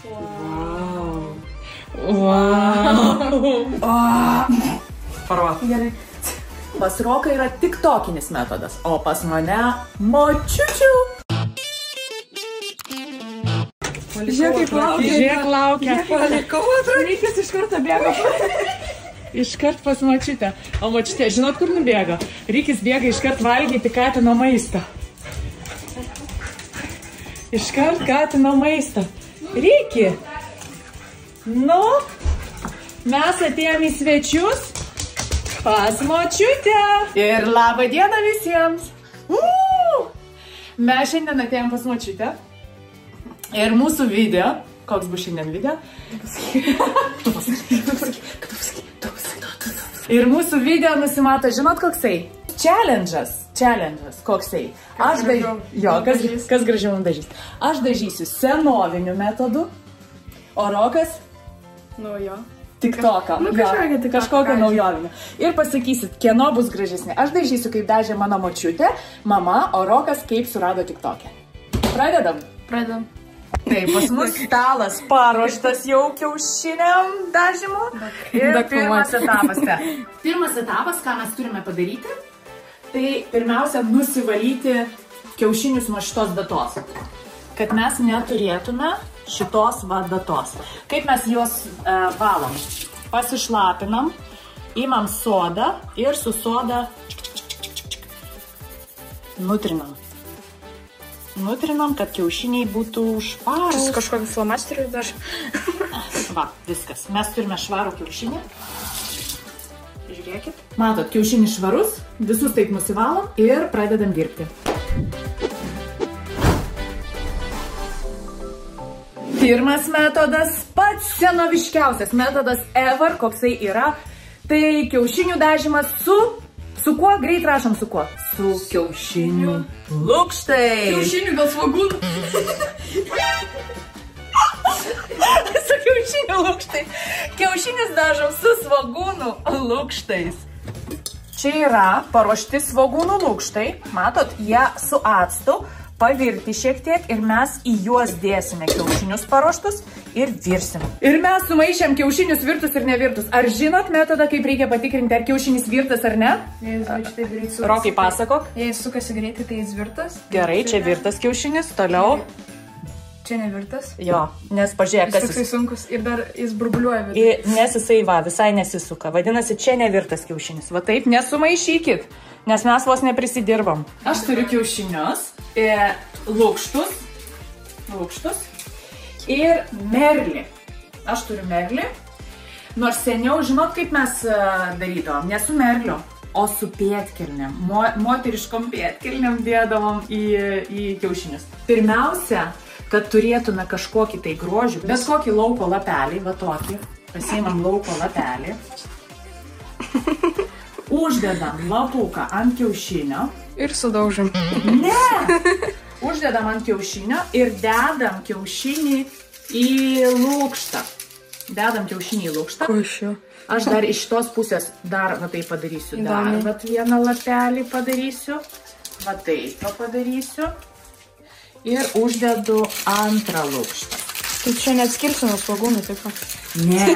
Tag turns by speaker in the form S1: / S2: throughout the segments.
S1: Wow. Wow. Parodyk.
S2: Gerai.
S1: Pas Roką yra tiktokinis metodas, o pas mane močiučių.
S2: Žiūrėk, kaip laukia.
S1: Žiūrėk, laukia.
S2: Palikau, atrodo.
S1: Reikės iš karto bėga. Iškart pas močiutę. O močiutė, žinot, kur nubėga? Reikės bėga iškart valgyti katino maistą. Iškart katino maistą. Reikė. Nu, mes atėjome į svečius pas močiutę. Ir labą dieną visiems. Mes šiandien atėjom pas močiutę. Ir mūsų video. Koks bus šiandien video? Ir mūsų video nusimato, žinot, koksai? Challenge'as, koksai. Aš dažysiu, kas gražiau dažys. Aš dažysiu senoviniu metodu, o Rokas
S2: Naujo.
S1: TikToką. Kažkokią naujovinę. Ir pasakysit, kieno bus gražesnė. Aš dažysiu, kaip dažė mano močiutė, mama, o Rokas kaip surado TikTokę. Pradedam?
S2: Pradedam.
S1: Taip, pas mus stalas paruoštas jau kiaušiniam dažymu. Ir pirmas etapas. Pirmas etapas, ką mes turime padaryti, tai pirmiausia nusivalyti kiaušinius nuo šitos datos. Kad mes neturėtume šitos datos. Kaip mes juos valom? Pasišlapinam, imam sodą ir su soda nutrinam. Nutrinam, kad kiaušiniai būtų švarūs.
S2: Kažkokį flomasterių dar.
S1: Va, viskas. Mes turime švarų kiaušinį. Žiūrėkit. Matot, kiaušinis švarus, visus taip nusivalom ir pradedam dirbti. Pirmas metodas, pats senoviškiausias metodas ever, koksai yra, tai kiaušinių dažymas su kuo? Greit rašom su kuo? Su kiaušinių lukštais.
S2: Kiaušinių gal svogūnų.
S1: Su kiaušinių lukštais. Kiaušinis dažom su svogūnų lukštais. Čia yra paruošti svogūnų lukštai. Matot, jie su actu pavirti šiek tiek ir mes į juos dėsime kiaušinius paruoštus ir virsim. Ir mes sumaišėm kiaušinius virtus ir nevirtus. Ar žinot metodą, kaip reikia patikrinti, ar kiaušinis virtas ar ne? Rokai, pasakok.
S2: Jei sukasi greitai, tai jis virtas.
S1: Gerai, čia virtas kiaušinis, toliau.
S2: Čia nevirtas.
S1: Jo, nes pažiūrėk, kas
S2: jis toksai sunkus ir dar jis burbuliuoja viduje.
S1: Nes jisai visai nesisuka. Vadinasi, čia nevirtas kiaušinis. Va taip, nesumaišykit, nes mes vos neprisidirbam. Aš turiu kiaušinius, lukštus ir merlį. Aš turiu merlį. Nors seniau, žinot, kaip mes darydavom, ne su merliu, o su pėdkelnėm. Moteriškom pėdkelnėm dėdavom į kiaušinius. Pirmiausia, kad turėtume kažkokį tai grožių, bet kokį lauko lapelį, va tokį, pasiimam lauko lapelį, uždedam lapuką ant kiaušinio.
S2: Ir sudaužam.
S1: Ne! Uždedam ant kiaušinio ir dedam kiaušinį į lukštą. Dedam kiaušinį į lukštą.
S2: Ko iš jo?
S1: Aš dar iš tos pusės dar, va taip padarysiu, dar va vieną lapelį padarysiu, va taip padarysiu. Ir uždedu antrą lukštą.
S2: Tai čia neatskirsiu nuo svogūnų, taip pat?
S1: Ne.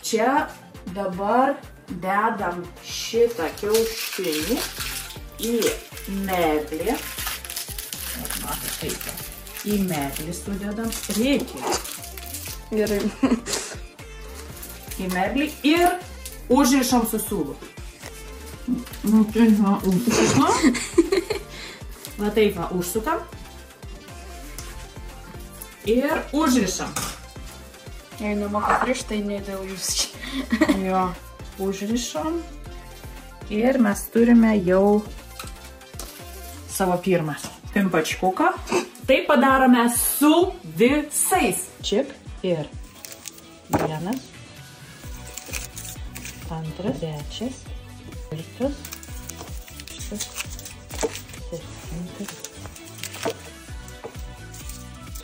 S1: Čia dabar dedam šitą kiaušinį į merlį. Matai, taip. Į merlį sudedam. Reikia.
S2: Gerai.
S1: Į merlį ir užrišam su siūlu. Va taip va, užsukam. Ir užrišam.
S2: Jei nemoka prieš, tai ne dėl jūs čia.
S1: Jo, užrišam. Ir mes turime jau savo pirmą pimpačkuką. Tai padarome su visais. Čip ir vienas, antras, trečias, ketvirtas, septintas.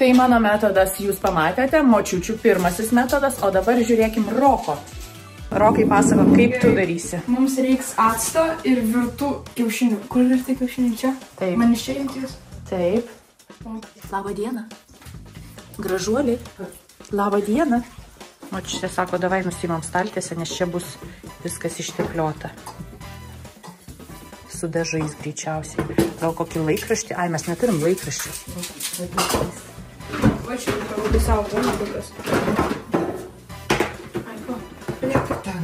S1: Tai mano metodas jūs pamatėte, močiučių pirmasis metodas, o dabar žiūrėkim Roko. Rokai, pasakok, kaip tu darysi?
S2: Mums reiks acto ir virtų kiaušinių. Kur virti kiaušinių čia?
S1: Taip.
S2: Man išėjant jūs?
S1: Taip. Labą dieną. Gražuoliai. Labą dieną. O čia sako, davai nusimam staltiesę, nes čia bus viskas ištepliota. Su dažais greičiausiai. Gal kokį laikraštį? Ai, mes neturim laikraštį.
S2: Va čia parodai savo nuotraukas. Ai, ko? Paliek ten.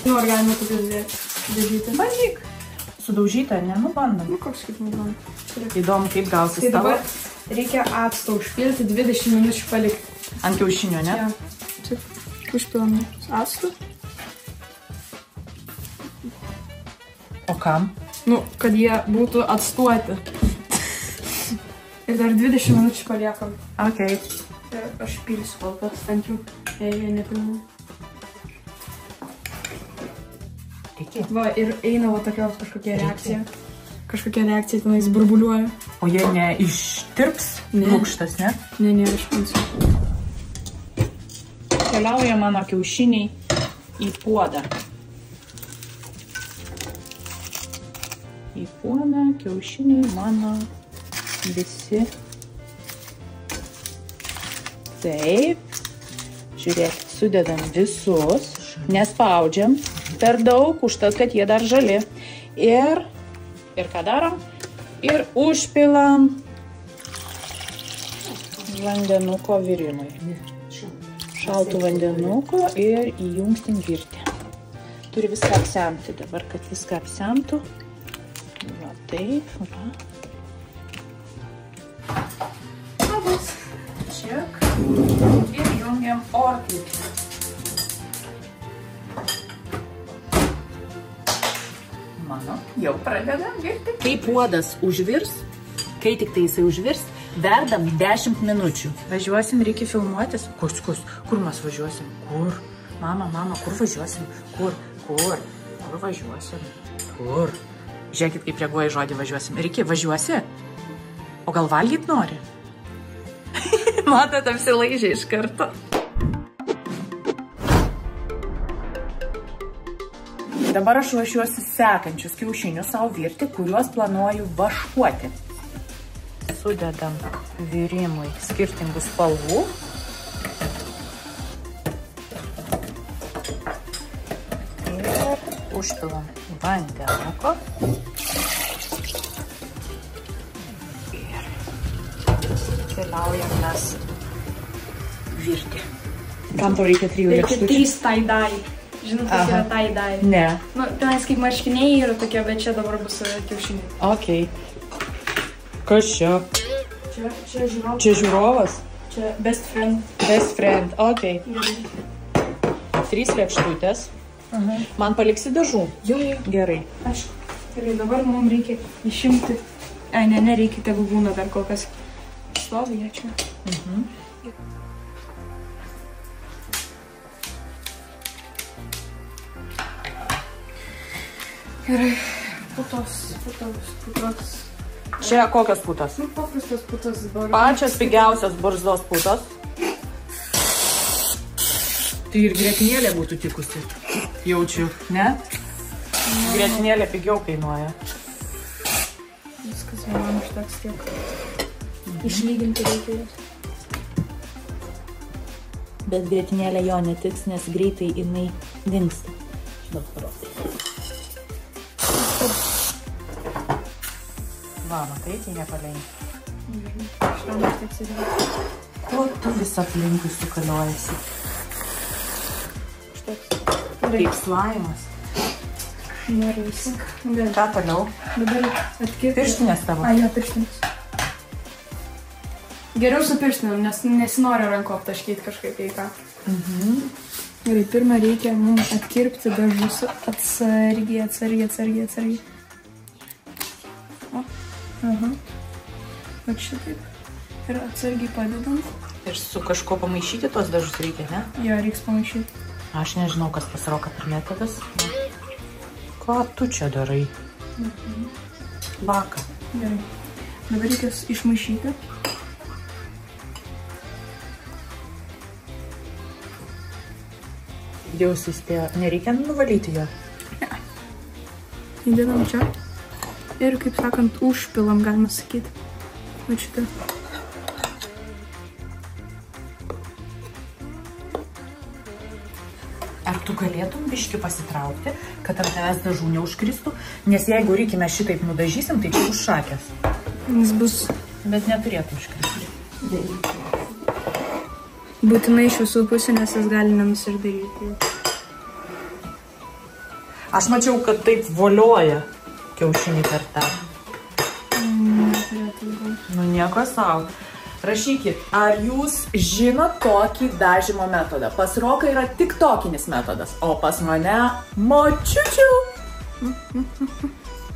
S2: Nu, ar galima tu dažyti?
S1: Bandyk. Sudaužytą, ne? Nu, bandom.
S2: Nu, koks kaip man.
S1: Įdomu, kaip gausis
S2: Tai
S1: tavo.
S2: dabar reikia acto užpilti, 20 minučių palikti.
S1: Ant kiaušinio, ne?
S2: Ja. Taip, užpilam acto.
S1: O kam?
S2: Nu, kad jie būtų atstuoti. Ir dar 20 minučių paliekam.
S1: Ok.
S2: Ir aš pilsiu kol kas ant jų. Jei nepilnai.
S1: Reikia.
S2: Va, ir eina va tokia kažkokia reakcija. Kažkokia reakcija tenais burbuliuoja.
S1: O jie neištirps lukštas, ne?
S2: Ne, aš mansiu.
S1: Keliauja mano kiaušiniai į puodą. Į puodą kiaušiniai mano visi. Taip. Žiūrėkit, sudedam visus. Nespaudžiam per daug, užtat, kad jie dar žali. Ir ką darom? Ir užpilam vandenuko virimui. Šaltų vandenuko ir įjungsim virti. Turi viską apsemti dabar, kad viską apsemtų. Va, taip, va. Labas. Čiak. Ir jungiam orkaitę. Mano, jau pradedam virti. Kai puodas užvirs, kai tik tai jisai užvirs, verdam 10 minučių. Važiuosim, reikia filmuotis. Kur mes važiuosim? Kur? Mama, kur važiuosim? Kur važiuosim? Kur? Žiūrėkit, kaip reaguoja žodį važiuosim. Reikia, važiuosi? O gal valgyt nori? Matot, apsilaižė iš karto. Dabar aš ruošiuosi sekančius kiaušinius savo virti, kuriuos planuoju vaškuoti. Sudedam virimui skirtingų spalvų. Ir užpilam vandenuko. Ir keliaujam mes virti. Kam to reikia 3 lėkštučių?
S2: Reikia 3 tie-dye. Žinot, kas yra tie-dye?
S1: Ne.
S2: Nu, tenais kaip marškiniai yra tokie, bet čia dabar bus kiaušiniai.
S1: Ok. Kas čia?
S2: Čia žiūrovas.
S1: Čia žiūrovas?
S2: Čia best friend.
S1: Best friend, ok. 3 lėkštutės. Man paliksi dažų?
S2: Jo.
S1: Gerai.
S2: Aišku. Gerai, dabar mums reikia išimti. Ai, nereikia, tegu būna dar kol kas stovi jie čia. Gerai, putos.
S1: Čia kokios putos?
S2: Nu, paprastos putos dabar.
S1: Pačios pigiausios barzdos putos. Tai ir grietinėlė būtų tikusi. Jaučiu, ne? Grietinėlė pigiau kainuoja.
S2: Viskas man užteks tiek. Išlyginti reikia.
S1: Bet grietinėlė jo netiks, nes greitai jinai dingsta. Daug parodai. Va, matai, tai nepalenkia.
S2: Šitam užteks įdėti.
S1: Ko tu vis aplinkui sukaliojasi? Kaip slaimas.
S2: Noriu visi.
S1: Ką toliau?
S2: Dabar atkirti.
S1: Pirštinės tavo?
S2: Ai, jo, pirštinės. Geriau su pirštinėm, nes nesinori ranko aptaškyti kažkaip į ką. Gerai, pirmą reikia mums atkirpti dažus atsargiai. O, va šitaip. Ir atsargiai padedam.
S1: Ir su kažko pamaišyti tos dažus reikia, ne?
S2: Jo, reiks pamaišyti.
S1: Aš nežinau, kas pasirodo per metodas. Ką tu čia darai? Baka.
S2: Gerai. Dabar reikia išmaišyti.
S1: Jau suspėjo. Nereikia nuvalyti jo?
S2: Ne. Įdedam čia. Ir, kaip sakant, užpilam, galima sakyti. Va šitą.
S1: tu galėtum biškį pasitraukti, kad ant tavęs dažų neužkristų, nes jeigu reikime šitaip nudažysim, tai čia užšakės.
S2: Jis bus...
S1: Bet neturėtų užkristi.
S2: Būtinai iš visų pusių, nes jis gali nenusidaryti.
S1: Aš mačiau, kad taip volioja kiaušinį per tą. Nu nieko savo. Rašykit, ar jūs žinot tokį dažymo metodą? Pas Roką yra tik tokinis metodas, o pas mane močiučių.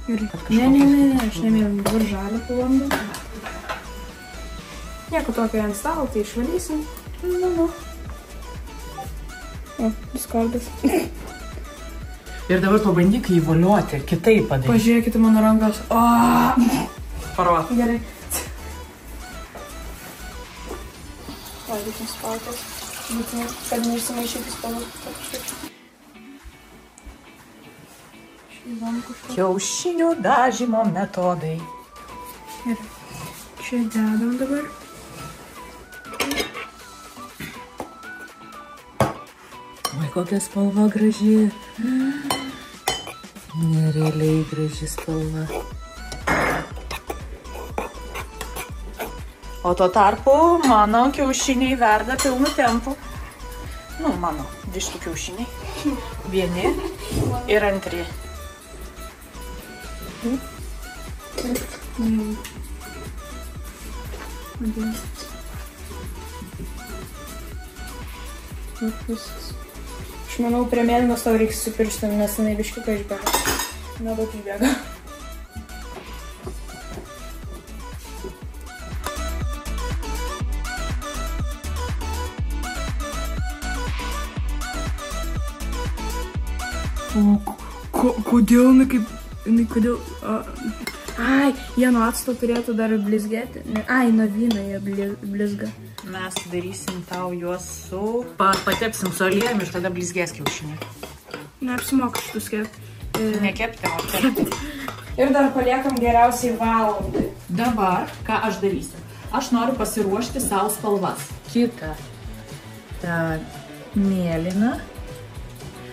S2: Ne, aš nemėlim dabar žalę palandą. Nieko tokio ant stalo, tai išvalysim. O, diskardas.
S1: Ir dabar pabandyk jį volioti, kitaip padaryti.
S2: Pažiūrėkite mano rankas.
S1: Paruot.
S2: Gerai. Valgykim spaltas. Būtinai, kad neišsimaišytų spalvas.
S1: Kiaušinių dažymo metodai.
S2: Ir čia dedam dabar.
S1: Oi, kokia spalva graži. Nerealiai graži spalva. O tuo tarpu mano kiaušiniai verda pilnu tempu. Nu, mano vištų kiaušiniai. Vieni ir antri.
S2: Aš manau, prie mėlynos tau reiks su pirštam, nes jinai biškiuką išbėga. Nedaug išbėga. Kodėl, kodėl... Ai, jie nuo acto turėtų dar blizgėti. Ai, nuo vyno jie blizga.
S1: Mes darysim tau juos su... Patepsim su aliejumi ir tada blizgės kiaušiniai.
S2: Neapsimoka šitus kepti.
S1: Nekepti, o kepti.
S2: Ir dar paliekam geriausiai valandai.
S1: Dabar, ką aš darysiu? Aš noriu pasiruošti savo spalvas. Kita. Ta mėlyna.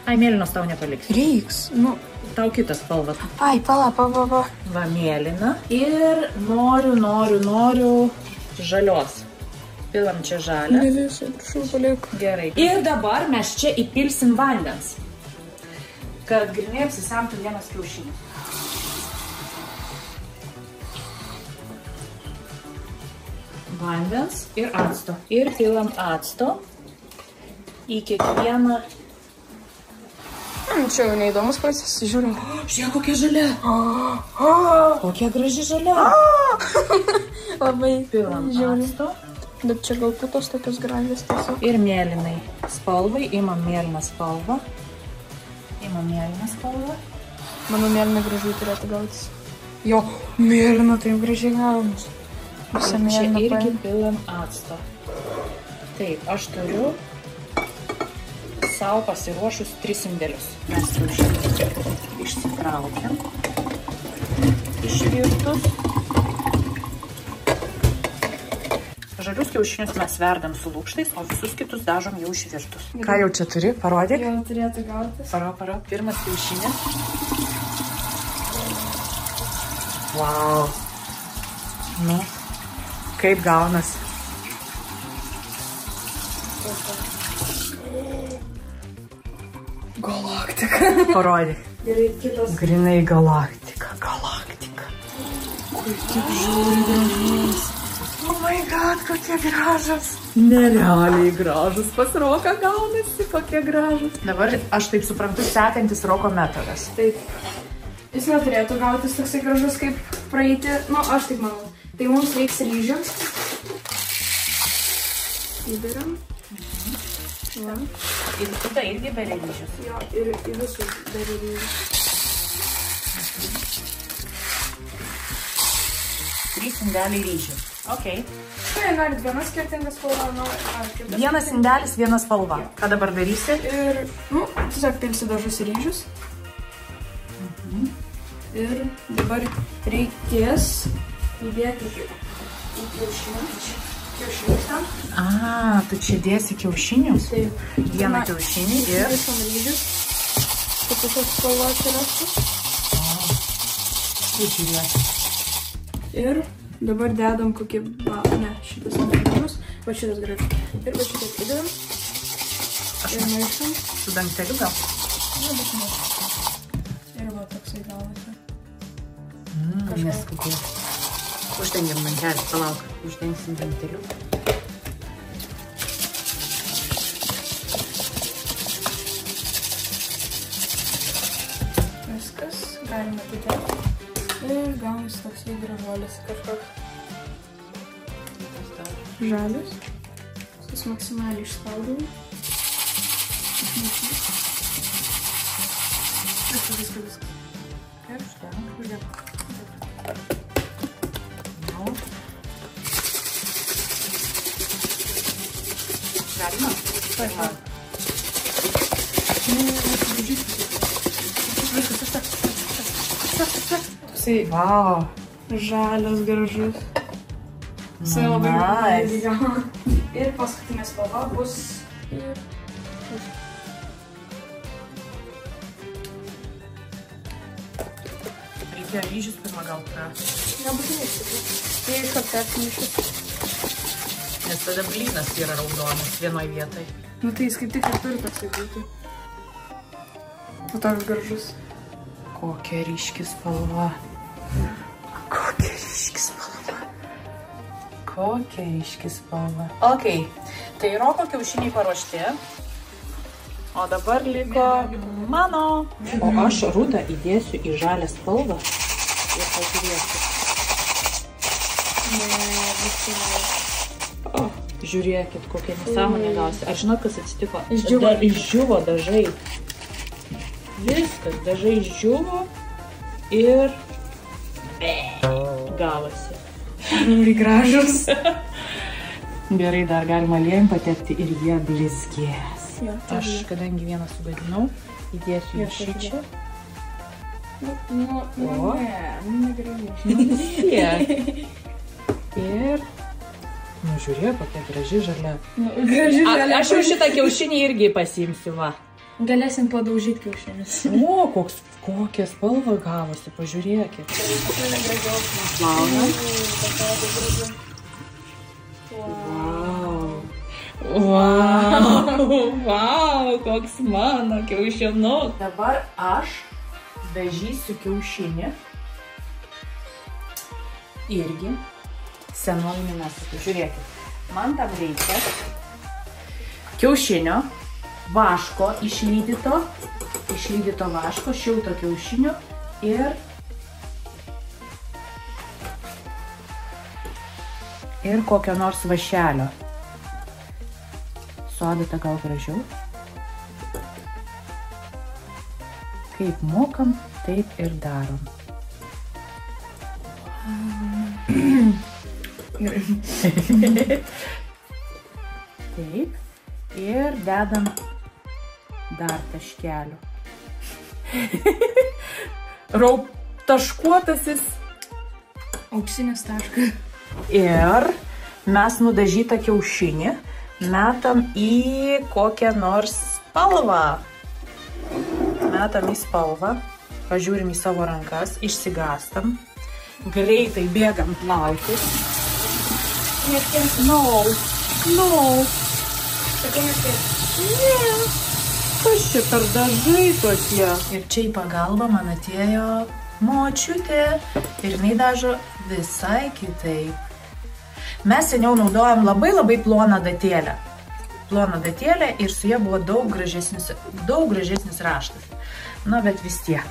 S1: Ai, mėlynos tau nepaliks.
S2: Reiks. Nu,
S1: tau kitas spalva.
S2: Ai, pala.
S1: Va, mėlyna. Ir noriu žalios. Pilam čia žalią.
S2: Ne visai, prašau, paliek.
S1: Gerai. Ir dabar mes čia įpilsim vandens, kad grinai apsisemtų vienas kiaušinis. Vandens ir acto. Ir pilam acto į kiekvieną.
S2: Čia jau neįdomus procesas, žiūrim.
S1: Žiūrėk, kokia žalia. Kokia graži žalia.
S2: Labai
S1: pilam acto.
S2: Bet čia gal putos tokios gražios tiesiog.
S1: Ir mėlynai spalvai. Imam mėlyną spalvą.
S2: Manau, mėlyna gražiai turėtų gautis. Jo, mėlyna taip gražiai gautis.
S1: Čia irgi pilam acto. Taip, aš turiu savo pasiruošus 3 indelius. Mes kiaušinius išsitraukiam. Išvirtus. Žalius kiaušinius mes verdam su lukštais, o visus kitus dažom jau išvirtus. Ką jau čia turi? Parodyk.
S2: Jau turėtų gautis.
S1: Paro. Pirmas kiaušinis. Wow. Nu, kaip gaunasi.
S2: Galaktika.
S1: Parodyk.
S2: Gerai, kitas.
S1: Grinai galaktika. Kur tik žiūri gražus. Oh my god, kokie gražus. Nerealiai gražus. Pas Roką gaunasi, kokie gražus. Dabar aš taip suprantu, sekantis Roko metodas.
S2: Taip. Jis neturėtų gautis toksai gražus kaip praeiti. Nu, aš taip manau. Tai mums reiks ryžių. Įberiam. Va.
S1: Ir kitą irgi beri ryžius.
S2: Jo, ir į visus beri ryžius.
S1: 3 indeliai ryžių. Ok.
S2: Tai norit vieną skirtingą spalvą,
S1: vienas indelis, viena spalva. Ką dabar darysi?
S2: Ir, tiesiog pilsi dažus į ryžius. Ir dabar reikės įdėti į kiaušinį. Kiaušinis ten.
S1: Tu čia dėsi kiaušinius?
S2: Taip.
S1: Vieną kiaušinį ir...
S2: Visam lygius. Kad tokios spalvos atsirastų. Ir dabar dedam kokį... Ne, šitas negražus. Va šitas gražus. Ir va šitą įdedam. Ir maišam.
S1: Su dangteliu gal?
S2: Ne, bet maišam. Ir va toksai gavosi.
S1: Neskubėk. Uždengiam dantelį, palauk. Uždengsim dangteliu.
S2: Viskas. Galime atidėti. Ir gaunasi toksai gražuolis kažkoks. Žalius. Viskas maksimaliai išspaudau. Viskas.
S1: Ir uždėm. Galima? Galima. Toksai, vau.
S2: Žalias gražus. Jisai labai gražus. Ir paskutinė spalva bus...
S1: Reikia ryžius pirmą gal
S2: Nebūtinai stipriai. Tai iškart persimaišyti.
S1: Nes tada blynas yra raudonas vienoj vietoj.
S2: Nu tai jis kaip tik ir turi toksai būti. O toks gražus.
S1: Kokia ryški spalva. Kokia ryški spalva. Kokia ryški spalva. Ok, tai Roko kiaušiniai paruošti. O dabar liko mano. O aš rudą įdėsiu į žalią spalvą ir pažiūrėsiu. Žiūrėkit, kokia nesąmonė gausi. Ar žinot, kas atsitiko? Išdžiuvo dažai. Viskas, dažai išdžiuvo ir gavosi.
S2: Labai gražus.
S1: Gerai, dar galima aliejum patepti ir jie blizgės. Aš, kadangi vieną sugadinau, įdėsiu į šičia. Ir... Nu, žiūrėk, kokia graži žalia. Aš jau šitą kiaušinį irgi pasiimsiu, va.
S2: Galėsim padaužyti kiaušinis.
S1: O, kokia spalva gavosi, pažiūrėkit. Plaunam. Vau, koks mano kiaušinuk. Dabar aš dažysiu kiaušinį. Irgi. Senovinį nesakau. Žiūrėkit, man tam reikia kiaušinio, vaško išlydyto vaško, šilto kiaušinio ir kokio nors vašelio. Su adata gal gražiau. Kaip mokam, taip ir darom. Taip. Ir dedam dar taškelių. Taškuotasis.
S2: Auksinis taškas.
S1: Ir mes nudažytą kiaušinį metam į kokią nors spalvą. Metam į spalvą. Pažiūrim į savo rankas, išsigastam. Greitai bėgam plautis. No. Ne. Kas čia per dažai tokie? Ir čia į pagalbą man atėjo močiutė. Ir jinai dažo visai kitaip. Mes seniau naudojam labai ploną datėlę. Ploną datėlę ir su ja buvo daug gražesnis raštas. Na, bet vis tiek.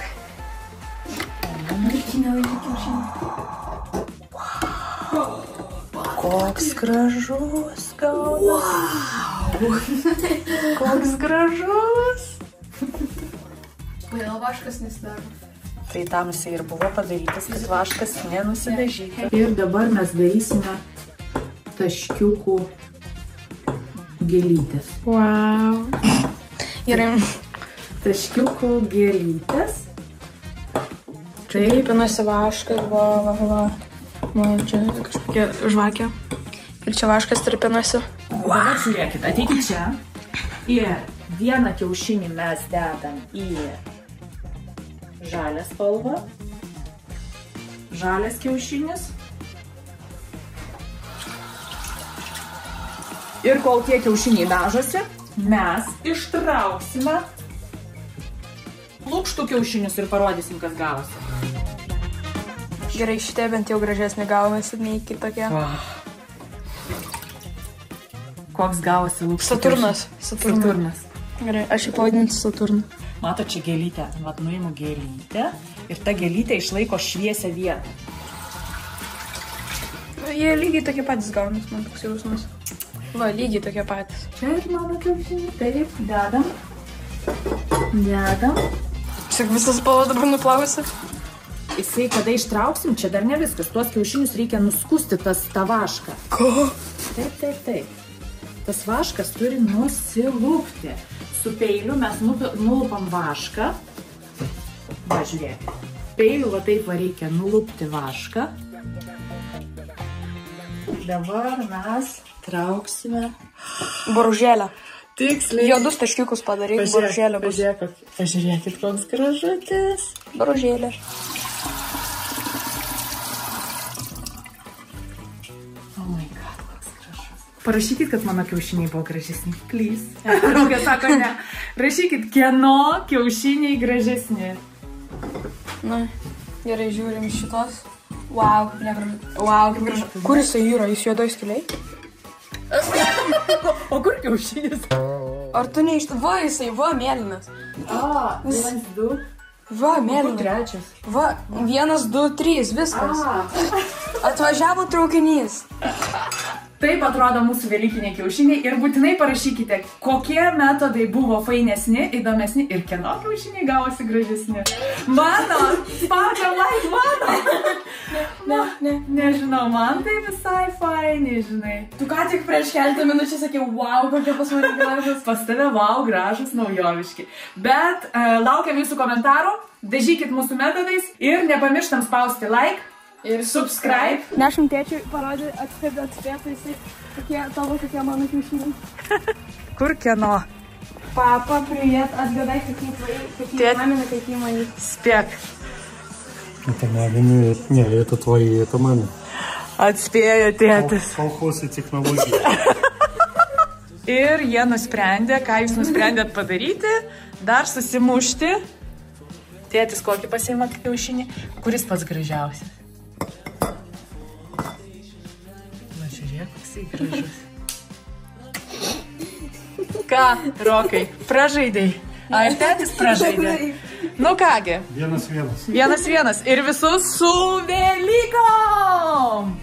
S1: Koks gražus gaunas. Koks gražus.
S2: Kodėl vaškas nesidaro?
S1: Tai tam jisai ir buvo padarytas, kad vaškas nenusidažytų. Ir dabar mes darysime taškiukų gėlytės.
S2: Wow. Gerai.
S1: Taškiukų gėlytės.
S2: Taip, pinasi vaškas, va. Man čia kažkokia žvakė. Ir čia vaškas tarpinasi.
S1: Dabar žiūrėkit, ateikit čia. Ir vieną kiaušinį mes dedam į žalią spalvą. Žalias kiaušinis. Ir kol tie kiaušiniai dažosi, mes ištrauksime lukštų kiaušinius ir parodysim, kas gavosi.
S2: Gerai, šitie bent jau gražesnė gavomasi nei kitokie.
S1: Koks gavosi lukštų
S2: Saturnas.
S1: Saturnas.
S2: Gerai, aš jį pavadinsiu Saturnu.
S1: Mato, čia gėlytė. Vat nuimu gėlytę ir ta gėlytė išlaiko šviesią vietą.
S2: Jie lygiai tokie patys gaunas, man toks jausmas. Va, lygiai tokie patys.
S1: Čia ir mano kiaušinį. Taip, dedam. Dedam.
S2: Sak visas spalva dabar nuplausi.
S1: Jisai, kada ištrauksim, čia dar ne viskas. Tuos kiaušinius reikia nuskusti tą vašką.
S2: Ko?
S1: Taip. Tas vaškas turi nusilupti. Su peiliu mes nulupam vašką. Va, žiūrėk. Peiliu va taip va reikia nulupti vašką. Dabar mes trauksime
S2: Boružėlę.
S1: tiksliai.
S2: Juodus taškiukus padaryti, boružėlę bus.
S1: Pažiūrėkit, koks gražutis.
S2: Boružėlė.
S1: Oh my god, koks gražus. Parašykit, kad mano kiaušiniai buvo gražesni. Please. Draugė sako ne. Rašykit, kieno kiaušiniai gražesni.
S2: Na, gerai, žiūrim šitos. Wow, negražu. Wow, kaip gražu. Kur jisai yra? Jis juodoj skiliai?
S1: O kur kiaušinis?
S2: Ar tu neišt... Va, jisai, va, mėlynas.
S1: Vienas, du.
S2: Va, mėlynas.
S1: Trečias.
S2: Va, 1, 2, 3, viskas. Atvažiavo traukinys.
S1: Taip atrodo mūsų velykiniai kiaušiniai ir būtinai parašykite, kokie metodai buvo fainesni, įdomesni ir kieno kiaušiniai gavosi gražesni. Mano! Spaudžiam like, mano! Nežinau, man tai visai faini, žinai.
S2: Tu ką tik prieš keletą minučių sakiau, wow, kokie pas mane gražus.
S1: Pas tave, wow, gražus, naujoviški. Bet laukiam jūsų komentarų, dažykit mūsų metodais ir nepamirštam spausti like. Ir subscribe.
S2: Nešam tėčiui parodė, atspėtų jisai, kokie mano kiaušiniai.
S1: Kur kieno?
S2: Papa, привет, отгадай, какие мамины, какие мои.
S1: Spėk.
S3: Это мамины, не, это твои, это мамины.
S1: Atspėjo tėtis.
S3: Колхоз и технологии.
S1: Ir jie nusprendė, ką jūs nusprendėt padaryti, dar susimušti. Tėtis kokį pasiima kiaušinį, kuris pats gražiausias. Koksai gražus. Ką, Rokai, pražaidai? Ar tėtis pražaidė? Nu kągi.
S3: 1-1.
S1: 1-1. Ir visus su Velykom!